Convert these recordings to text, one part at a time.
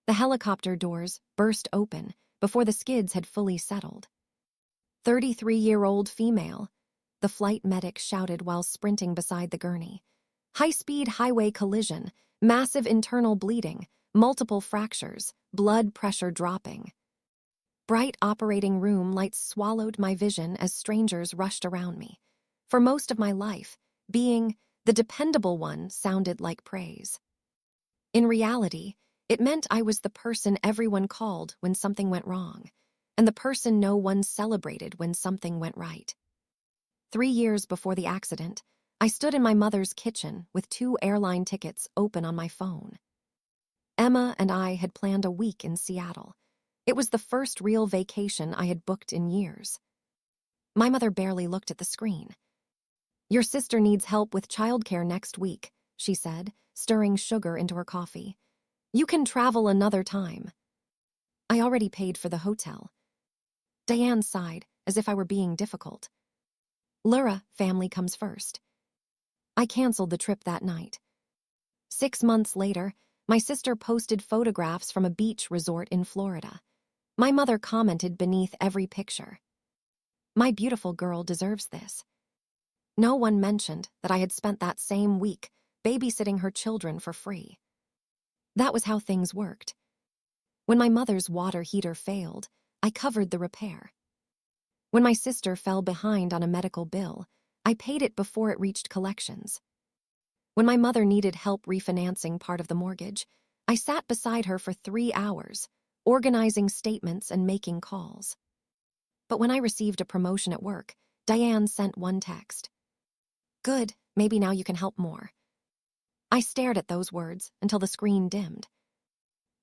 The helicopter doors burst open before the skids had fully settled. 33-year-old female, the flight medic shouted while sprinting beside the gurney. High-speed highway collision, massive internal bleeding, multiple fractures, blood pressure dropping. Bright operating room lights swallowed my vision as strangers rushed around me. For most of my life, being the dependable one sounded like praise. In reality, it meant I was the person everyone called when something went wrong, and the person no one celebrated when something went right. 3 years before the accident, I stood in my mother's kitchen with 2 airline tickets open on my phone. Emma and I had planned a week in Seattle. It was the first real vacation I had booked in years. My mother barely looked at the screen. "Your sister needs help with childcare next week," she said, stirring sugar into her coffee. "You can travel another time." I already paid for the hotel. Diane sighed, as if I were being difficult. "Laura, family comes first." I canceled the trip that night. 6 months later, my sister posted photographs from a beach resort in Florida. My mother commented beneath every picture. "My beautiful girl deserves this." No one mentioned that I had spent that same week babysitting her children for free. That was how things worked. When my mother's water heater failed, I covered the repair. When my sister fell behind on a medical bill, I paid it before it reached collections. When my mother needed help refinancing part of the mortgage, I sat beside her for 3 hours, organizing statements and making calls. But when I received a promotion at work, Diane sent one text. "Good, maybe now you can help more." I stared at those words until the screen dimmed.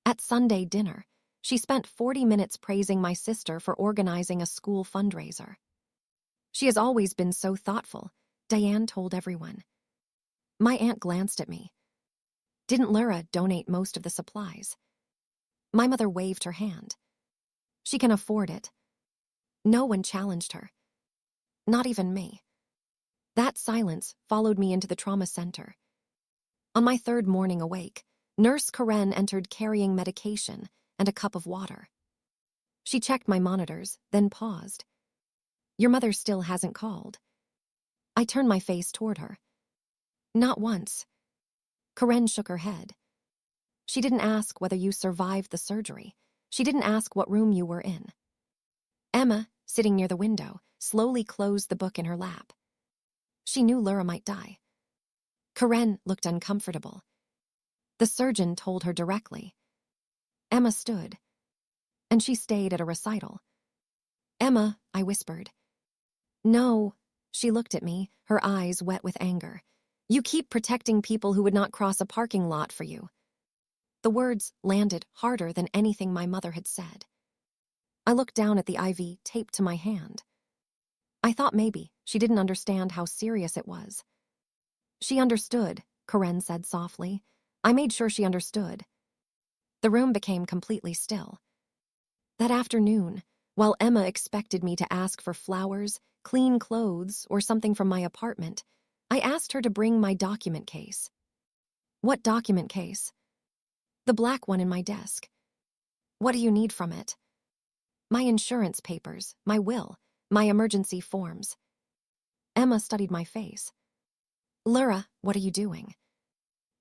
At Sunday dinner, she spent 40 minutes praising my sister for organizing a school fundraiser. "She has always been so thoughtful," Diane told everyone. My aunt glanced at me. "Didn't Laura donate most of the supplies?" My mother waved her hand. "She can afford it." No one challenged her. Not even me. That silence followed me into the trauma center. On my 3rd morning awake, Nurse Karen entered carrying medication and a cup of water. She checked my monitors, then paused. "Your mother still hasn't called." I turned my face toward her. "Not once." Karen shook her head. "She didn't ask whether you survived the surgery. She didn't ask what room you were in." Emma, sitting near the window, slowly closed the book in her lap. She knew Laura might die. Karen looked uncomfortable. The surgeon told her directly. Emma stood, and she stayed at a recital. "Emma," I whispered. "No." She looked at me, her eyes wet with anger. "You keep protecting people who would not cross a parking lot for you." The words landed harder than anything my mother had said. I looked down at the IV taped to my hand. I thought maybe she didn't understand how serious it was. "She understood," Karen said softly. "I made sure she understood." The room became completely still. That afternoon, while Emma expected me to ask for flowers, clean clothes, or something from my apartment, I asked her to bring my document case. "What document case?" "The black one in my desk." "What do you need from it?" "My insurance papers, my will, my emergency forms." Emma studied my face. "Laura, what are you doing?"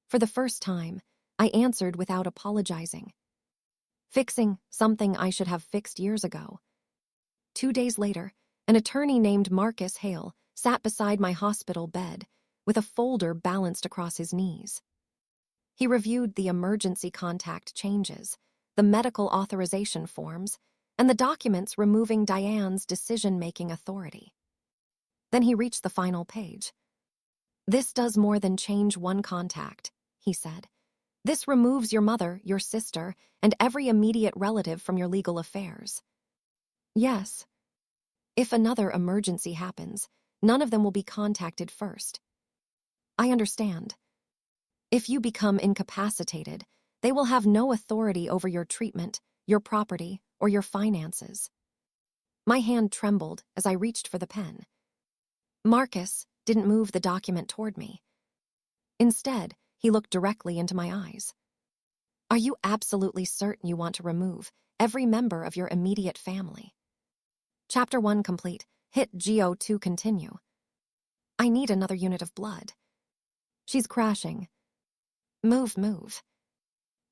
For the first time, I answered without apologizing. "Fixing something I should have fixed years ago." 2 days later, an attorney named Marcus Hale sat beside my hospital bed with a folder balanced across his knees. He reviewed the emergency contact changes, the medical authorization forms, and the documents removing Diane's decision-making authority. Then he reached the final page. "This does more than change one contact," he said. "This removes your mother, your sister, and every immediate relative from your legal affairs." "Yes. If another emergency happens, none of them will be contacted first." "I understand. If you become incapacitated, they will have no authority over your treatment, your property, or your finances." My hand trembled as I reached for the pen. Marcus didn't move the document toward me. Instead, he looked directly into my eyes. Are you absolutely certain you want to remove every member of your immediate family? Chapter 1 complete. Hit Geo to continue. I need another unit of blood. She's crashing. Move, move.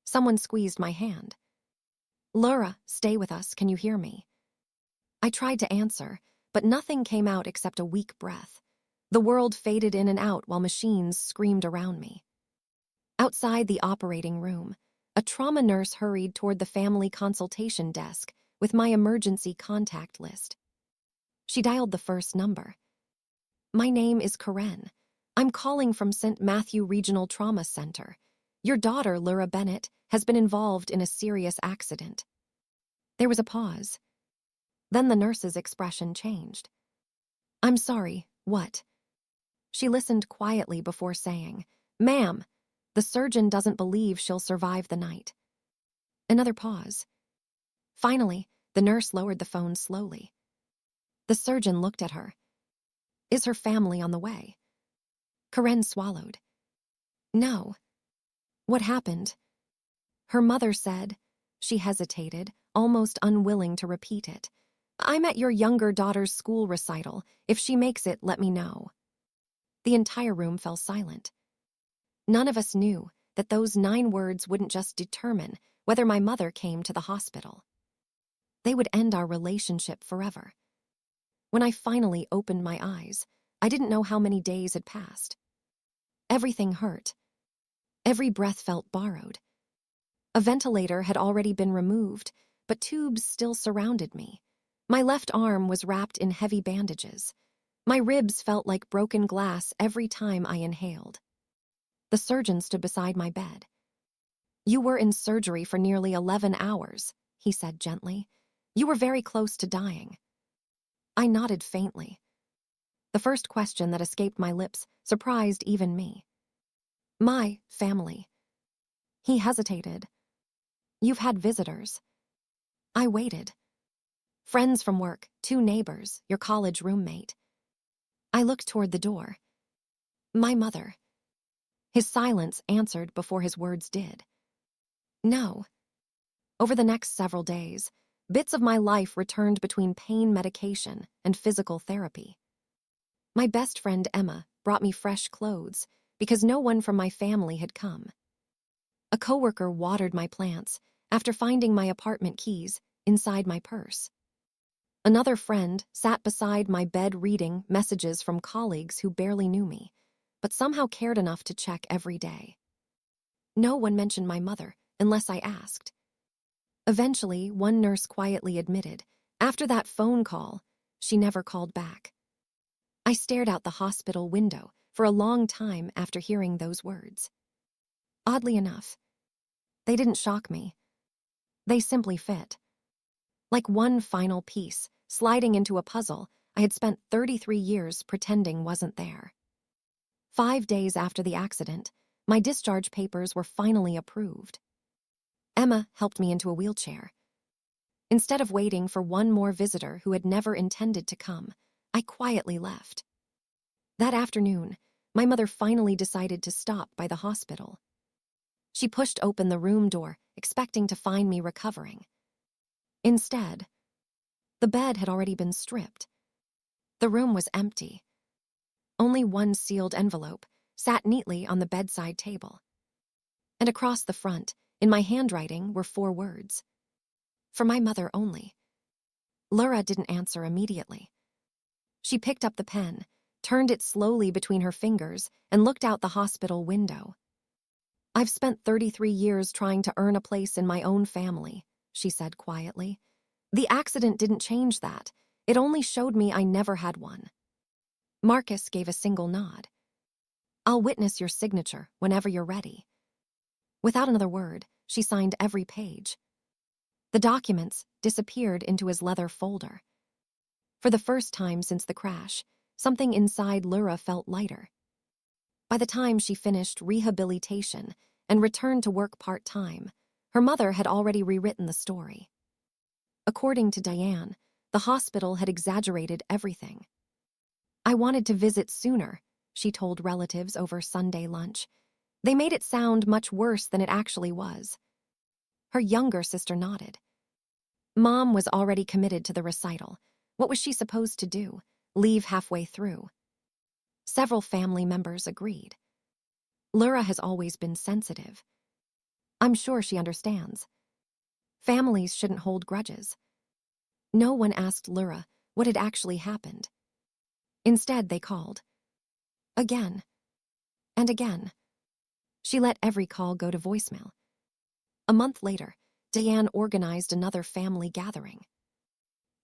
Someone squeezed my hand. Laura, stay with us, can you hear me? I tried to answer, but nothing came out except a weak breath. The world faded in and out while machines screamed around me. Outside the operating room, a trauma nurse hurried toward the family consultation desk with my emergency contact list. She dialed the first number. My name is Karen. I'm calling from St. Matthew Regional Trauma Center. Your daughter, Laura Bennett, has been involved in a serious accident. There was a pause. Then the nurse's expression changed. I'm sorry, what? She listened quietly before saying, Ma'am, the surgeon doesn't believe she'll survive the night. Another pause. Finally, the nurse lowered the phone slowly. The surgeon looked at her. Is her family on the way? Karen swallowed. No. What happened? Her mother said. She hesitated, almost unwilling to repeat it. I'm at your younger daughter's school recital. If she makes it, let me know. The entire room fell silent. None of us knew that those 9 words wouldn't just determine whether my mother came to the hospital. They would end our relationship forever. When I finally opened my eyes, I didn't know how many days had passed. Everything hurt. Every breath felt borrowed. A ventilator had already been removed, but tubes still surrounded me. My left arm was wrapped in heavy bandages. My ribs felt like broken glass every time I inhaled. The surgeon stood beside my bed. You were in surgery for nearly 11 hours, he said gently. You were very close to dying. I nodded faintly. The first question that escaped my lips surprised even me. My family. He hesitated. You've had visitors. I waited. Friends from work, 2 neighbors, your college roommate. I looked toward the door. My mother. His silence answered before his words did. No. Over the next several days, bits of my life returned between pain medication and physical therapy. My best friend Emma brought me fresh clothes because no one from my family had come. A coworker watered my plants after finding my apartment keys inside my purse. Another friend sat beside my bed reading messages from colleagues who barely knew me, but somehow cared enough to check every day. No one mentioned my mother unless I asked. Eventually, one nurse quietly admitted, after that phone call, she never called back. I stared out the hospital window for a long time after hearing those words. Oddly enough, they didn't shock me. They simply fit. Like one final piece, sliding into a puzzle I had spent 33 years pretending wasn't there. 5 days after the accident, my discharge papers were finally approved. Emma helped me into a wheelchair. Instead of waiting for one more visitor who had never intended to come, I quietly left. That afternoon, my mother finally decided to stop by the hospital. She pushed open the room door, expecting to find me recovering. Instead, the bed had already been stripped. The room was empty. Only one sealed envelope sat neatly on the bedside table. And across the front, in my handwriting, were 4 words. For my mother only. Laura didn't answer immediately. She picked up the pen, turned it slowly between her fingers, and looked out the hospital window. I've spent 33 years trying to earn a place in my own family, she said quietly. The accident didn't change that. It only showed me I never had one. Marcus gave a single nod. I'll witness your signature whenever you're ready. Without another word, she signed every page. The documents disappeared into his leather folder. For the first time since the crash, something inside Laura felt lighter. By the time she finished rehabilitation and returned to work part-time, her mother had already rewritten the story. According to Diane, the hospital had exaggerated everything. I wanted to visit sooner, she told relatives over Sunday lunch. They made it sound much worse than it actually was. Her younger sister nodded. Mom was already committed to the recital. What was she supposed to do? Leave halfway through? Several family members agreed. Lura has always been sensitive. I'm sure she understands. Families shouldn't hold grudges. No one asked Lura what had actually happened. Instead, they called. Again. And again. She let every call go to voicemail. A month later, Diane organized another family gathering.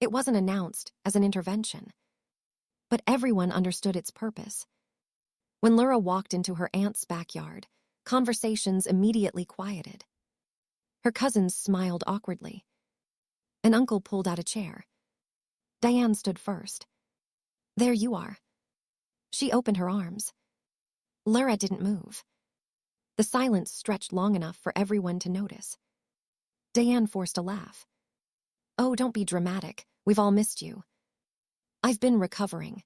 It wasn't announced as an intervention, but everyone understood its purpose. When Lura walked into her aunt's backyard, conversations immediately quieted. Her cousins smiled awkwardly. An uncle pulled out a chair. Diane stood first. There you are. She opened her arms. Lura didn't move. The silence stretched long enough for everyone to notice. Diane forced a laugh. Oh, don't be dramatic. We've all missed you. I've been recovering.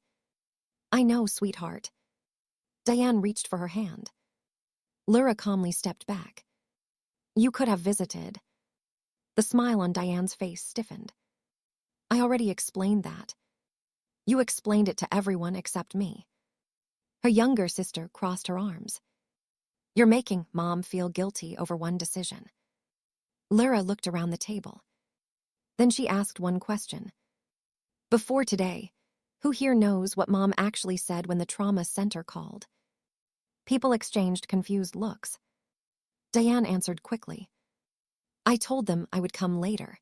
I know, sweetheart. Diane reached for her hand. Lura calmly stepped back. You could have visited. The smile on Diane's face stiffened. I already explained that. You explained it to everyone except me. Her younger sister crossed her arms. You're making Mom feel guilty over one decision. Lura looked around the table. Then she asked one question. Before today, who here knows what Mom actually said when the trauma center called? People exchanged confused looks. Diane answered quickly. I told them I would come later.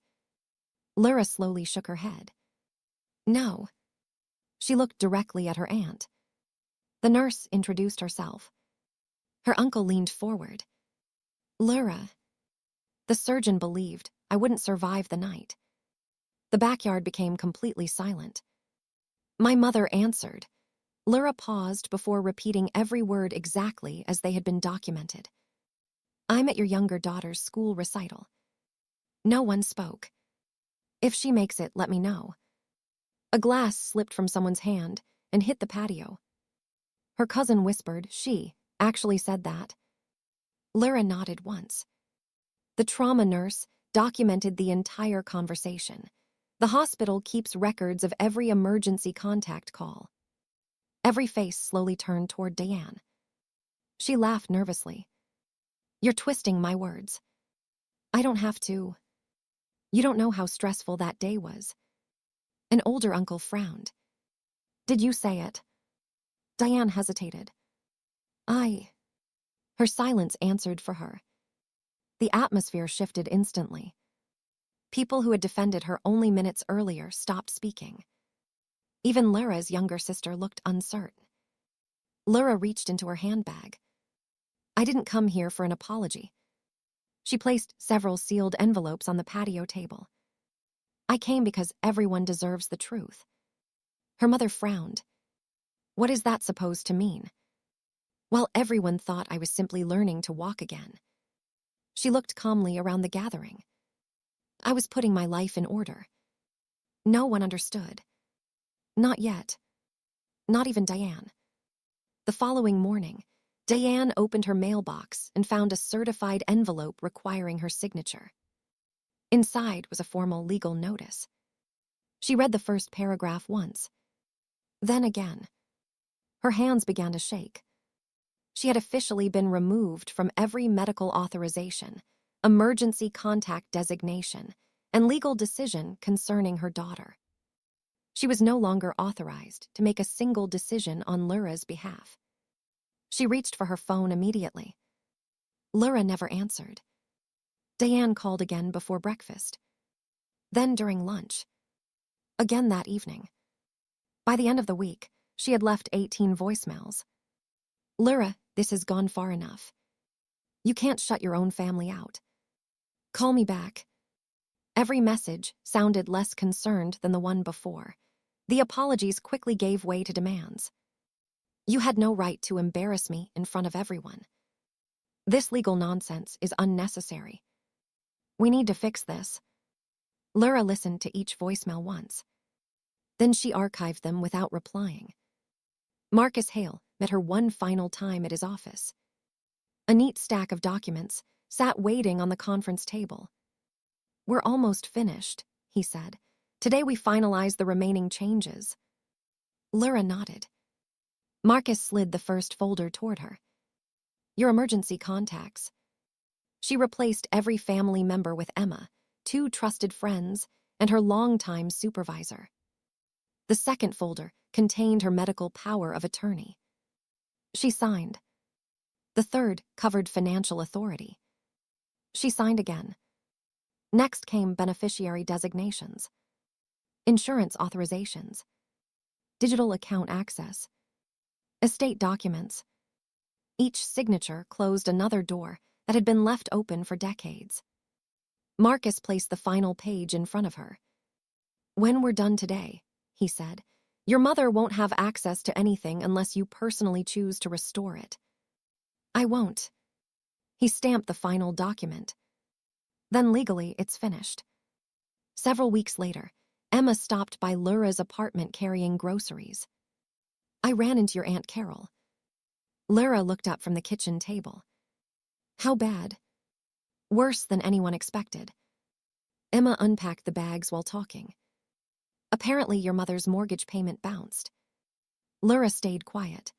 Lura slowly shook her head. No. She looked directly at her aunt. The nurse introduced herself. Her uncle leaned forward. Lura. The surgeon believed I wouldn't survive the night. The backyard became completely silent. My mother answered. Lura paused before repeating every word exactly as they had been documented. I'm at your younger daughter's school recital. No one spoke. If she makes it, let me know. A glass slipped from someone's hand and hit the patio. Her cousin whispered she actually said that. Lura nodded once. The trauma nurse documented the entire conversation. The hospital keeps records of every emergency contact call. Every face slowly turned toward Diane. She laughed nervously. You're twisting my words. I don't have to. You don't know how stressful that day was. An older uncle frowned. Did you say it? Diane hesitated. Her silence answered for her. The atmosphere shifted instantly. People who had defended her only minutes earlier stopped speaking. Even Lura's younger sister looked uncertain. Lura reached into her handbag. I didn't come here for an apology. She placed several sealed envelopes on the patio table. I came because everyone deserves the truth. Her mother frowned. What is that supposed to mean? Well, everyone thought I was simply learning to walk again. She looked calmly around the gathering. I was putting my life in order. No one understood. Not yet. Not even Diane. The following morning, Diane opened her mailbox and found a certified envelope requiring her signature. Inside was a formal legal notice. She read the first paragraph once. Then again. Her hands began to shake. She had officially been removed from every medical authorization, emergency contact designation, and legal decision concerning her daughter. She was no longer authorized to make a single decision on Lura's behalf. She reached for her phone immediately. Lura never answered. Diane called again before breakfast. Then during lunch. Again that evening. By the end of the week, she had left 18 voicemails. Lura, this has gone far enough. You can't shut your own family out. Call me back. Every message sounded less concerned than the one before. The apologies quickly gave way to demands. You had no right to embarrass me in front of everyone. This legal nonsense is unnecessary. We need to fix this. Lura listened to each voicemail once. Then she archived them without replying. Marcus Hale met her one final time at his office. A neat stack of documents sat waiting on the conference table. "We're almost finished," he said. "Today we finalize the remaining changes." Lyra nodded. Marcus slid the first folder toward her. "Your emergency contacts." She replaced every family member with Emma, 2 trusted friends, and her longtime supervisor. The second folder contained her medical power of attorney. She signed. The third covered financial authority. She signed again. Next came beneficiary designations, insurance authorizations, digital account access, estate documents. Each signature closed another door that had been left open for decades. Marcus placed the final page in front of her. "When we're done today," he said, "your mother won't have access to anything unless you personally choose to restore it." "I won't." He stamped the final document. "Then legally, it's finished." Several weeks later, Emma stopped by Lyra's apartment carrying groceries. "I ran into your Aunt Carol." Lyra looked up from the kitchen table. "How bad?" "Worse than anyone expected." Emma unpacked the bags while talking. "Apparently your mother's mortgage payment bounced." Lyra stayed quiet.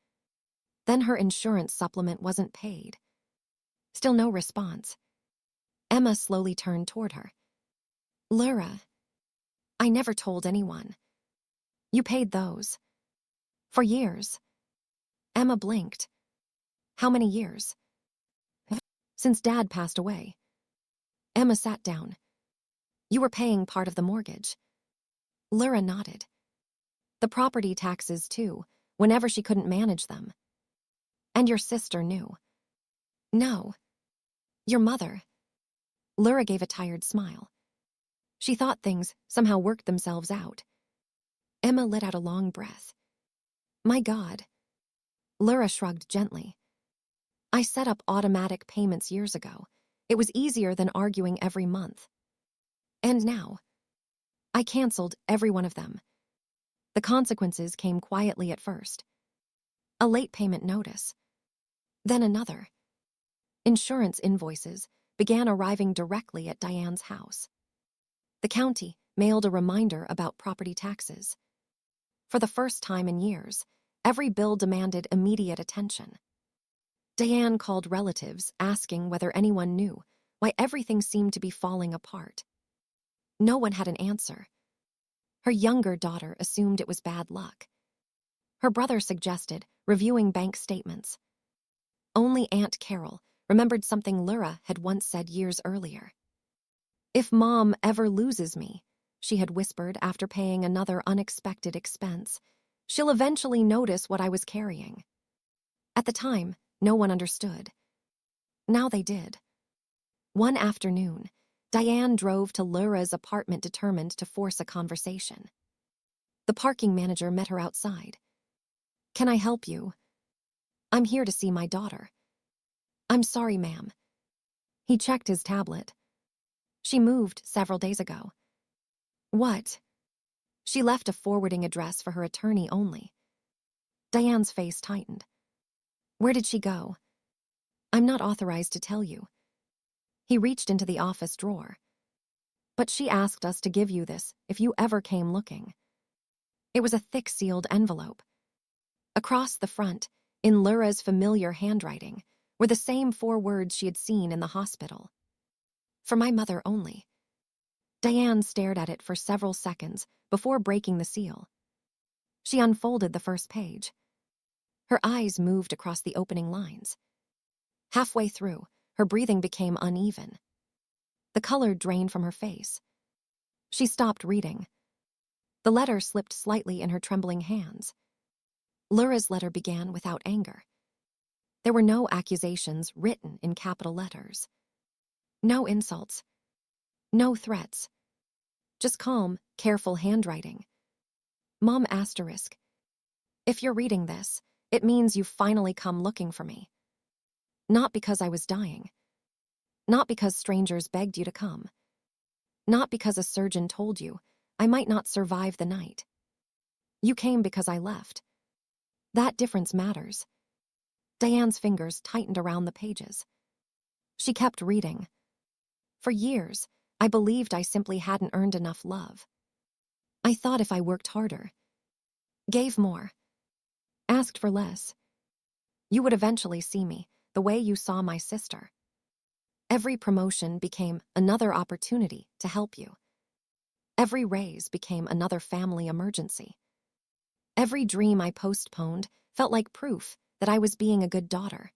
Then her insurance supplement wasn't paid. Still no response. Emma slowly turned toward her. "Lyra, I never told anyone. You paid those. For years." Emma blinked. "How many years?" "Since Dad passed away." Emma sat down. "You were paying part of the mortgage." Lyra nodded. "The property taxes, too, whenever she couldn't manage them." "And your sister knew." "No." "Your mother." Lyra gave a tired smile. She thought things somehow worked themselves out. Emma let out a long breath. "My God." Lyra shrugged gently. "I set up automatic payments years ago. It was easier than arguing every month. And now, I canceled every one of them. The consequences came quietly at first. A late payment notice. Then another. Insurance invoices began arriving directly at Diane's house. The county mailed a reminder about property taxes. For the first time in years, every bill demanded immediate attention. Diane called relatives asking whether anyone knew why everything seemed to be falling apart. No one had an answer. Her younger daughter assumed it was bad luck. Her brother suggested reviewing bank statements. Only Aunt Carol remembered something Lyra had once said years earlier. "If Mom ever loses me," she had whispered after paying another unexpected expense, "she'll eventually notice what I was carrying." At the time, no one understood. Now they did. One afternoon, Diane drove to Lyra's apartment determined to force a conversation. The parking manager met her outside. "Can I help you?" "I'm here to see my daughter." "I'm sorry, ma'am." He checked his tablet. "She moved several days ago." "What?" "She left a forwarding address for her attorney only." Diane's face tightened. "Where did she go?" "I'm not authorized to tell you." He reached into the office drawer. "But she asked us to give you this if you ever came looking." It was a thick sealed envelope. Across the front, in Lyra's familiar handwriting, were the same 4 words she had seen in the hospital. "For my mother only." Diane stared at it for several seconds before breaking the seal. She unfolded the first page. Her eyes moved across the opening lines. Halfway through, her breathing became uneven. The color drained from her face. She stopped reading. The letter slipped slightly in her trembling hands. Lyra's letter began without anger. There were no accusations written in capital letters. No insults. No threats. Just calm, careful handwriting. Mom asterisk. "If you're reading this, it means you've finally come looking for me. Not because I was dying. Not because strangers begged you to come. Not because a surgeon told you I might not survive the night. You came because I left. That difference matters." Diane's fingers tightened around the pages. She kept reading. For years, I believed I simply hadn't earned enough love. I thought if I worked harder, gave more, asked for less, you would eventually see me the way you saw my sister. Every promotion became another opportunity to help you. Every raise became another family emergency. Every dream I postponed felt like proof that I was being a good daughter.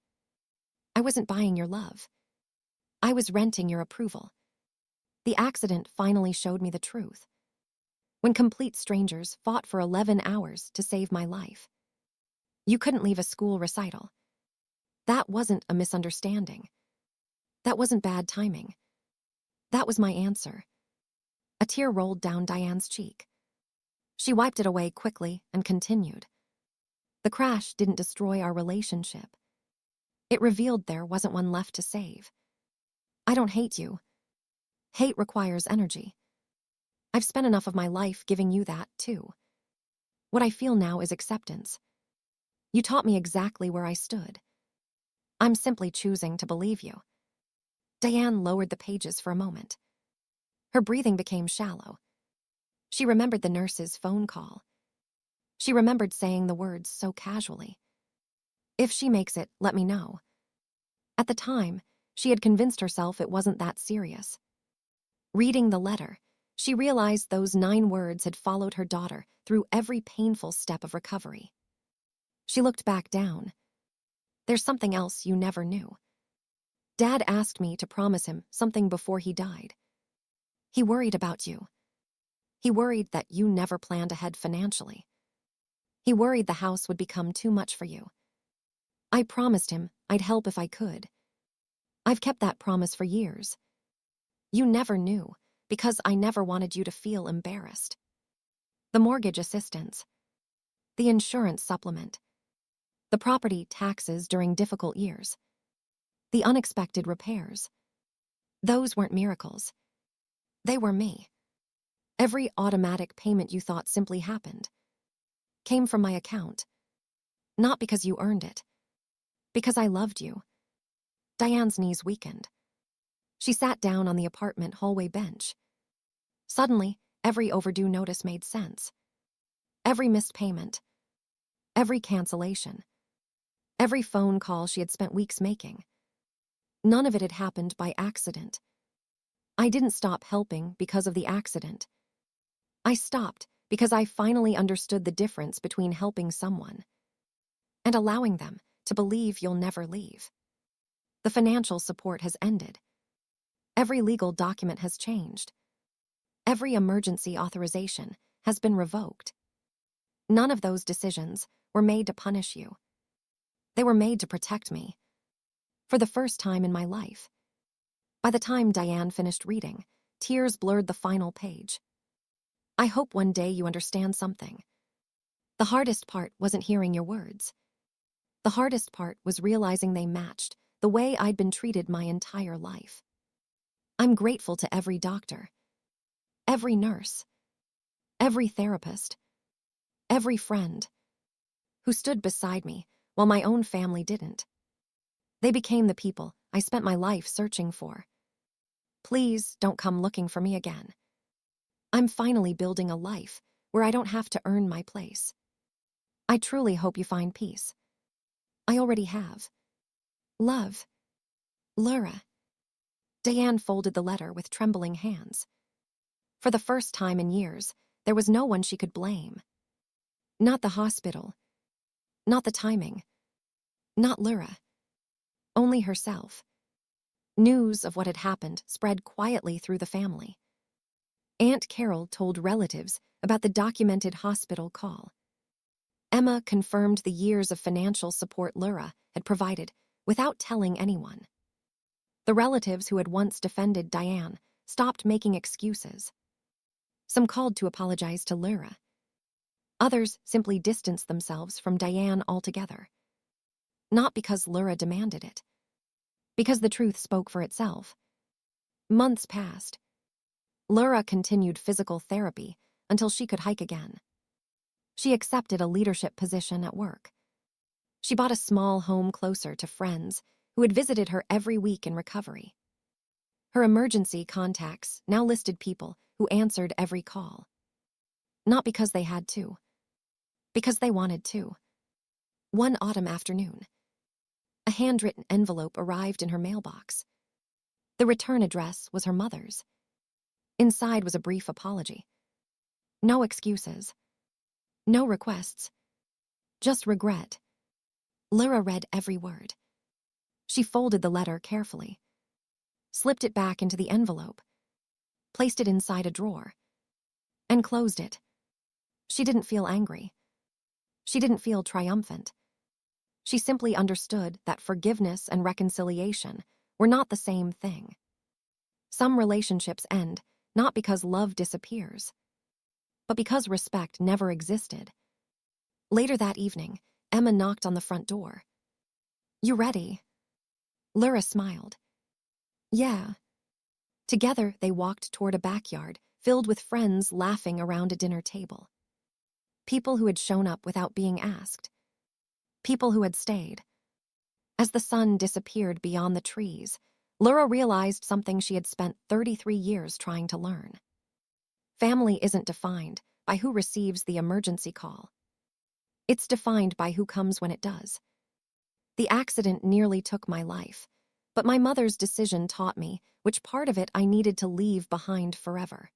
I wasn't buying your love. I was renting your approval. The accident finally showed me the truth. When complete strangers fought for 11 hours to save my life. You couldn't leave a school recital. That wasn't a misunderstanding. That wasn't bad timing. That was my answer. A tear rolled down Diane's cheek. She wiped it away quickly and continued. The crash didn't destroy our relationship. It revealed there wasn't one left to save. I don't hate you. Hate requires energy. I've spent enough of my life giving you that, too. What I feel now is acceptance. You taught me exactly where I stood. I'm simply choosing to believe you. Diane lowered the pages for a moment. Her breathing became shallow. She remembered the nurse's phone call. She remembered saying the words so casually. If she makes it, let me know. At the time, she had convinced herself it wasn't that serious. Reading the letter, she realized those 9 words had followed her daughter through every painful step of recovery. She looked back down. There's something else you never knew. Dad asked me to promise him something before he died. He worried about you. He worried that you never planned ahead financially. He worried the house would become too much for you. I promised him I'd help if I could. I've kept that promise for years. You never knew, because I never wanted you to feel embarrassed. The mortgage assistance, the insurance supplement, the property taxes during difficult years, the unexpected repairs. Those weren't miracles. They were me. Every automatic payment you thought simply happened came from my account. Not because you earned it. Because I loved you. Diane's knees weakened. She sat down on the apartment hallway bench. Suddenly, every overdue notice made sense. Every missed payment. Every cancellation. Every phone call she had spent weeks making. None of it had happened by accident. I didn't stop helping because of the accident. I stopped because I finally understood the difference between helping someone and allowing them to believe you'll never leave. The financial support has ended. Every legal document has changed. Every emergency authorization has been revoked. None of those decisions were made to punish you. They were made to protect me. For the first time in my life. By the time Diane finished reading, tears blurred the final page. I hope one day you understand something. The hardest part wasn't hearing your words. The hardest part was realizing they matched the way I'd been treated my entire life. I'm grateful to every doctor, every nurse, every therapist, every friend who stood beside me while my own family didn't. They became the people I spent my life searching for. Please don't come looking for me again. I'm finally building a life where I don't have to earn my place. I truly hope you find peace. I already have. Love. Laura. Diane folded the letter with trembling hands. For the first time in years, there was no one she could blame. Not the hospital. Not the timing. Not Laura. Only herself. News of what had happened spread quietly through the family. Aunt Carol told relatives about the documented hospital call. Emma confirmed the years of financial support Laura had provided without telling anyone. The relatives who had once defended Diane stopped making excuses. Some called to apologize to Laura. Others simply distanced themselves from Diane altogether. Not because Laura demanded it. Because the truth spoke for itself. Months passed. Laura continued physical therapy until she could hike again. She accepted a leadership position at work. She bought a small home closer to friends, who had visited her every week in recovery. Her emergency contacts now listed people who answered every call. Not because they had to, because they wanted to. One autumn afternoon, a handwritten envelope arrived in her mailbox. The return address was her mother's. Inside was a brief apology. No excuses. No requests. Just regret. Lyra read every word. She folded the letter carefully, slipped it back into the envelope, placed it inside a drawer, and closed it. She didn't feel angry. She didn't feel triumphant. She simply understood that forgiveness and reconciliation were not the same thing. Some relationships end not because love disappears, but because respect never existed. Later that evening, Emma knocked on the front door. "You ready?" Lyra smiled. "Yeah." Together, they walked toward a backyard filled with friends laughing around a dinner table. People who had shown up without being asked. People who had stayed. As the sun disappeared beyond the trees, Lyra realized something she had spent 33 years trying to learn. Family isn't defined by who receives the emergency call. It's defined by who comes when it does. The accident nearly took my life, but my mother's decision taught me which part of it I needed to leave behind forever.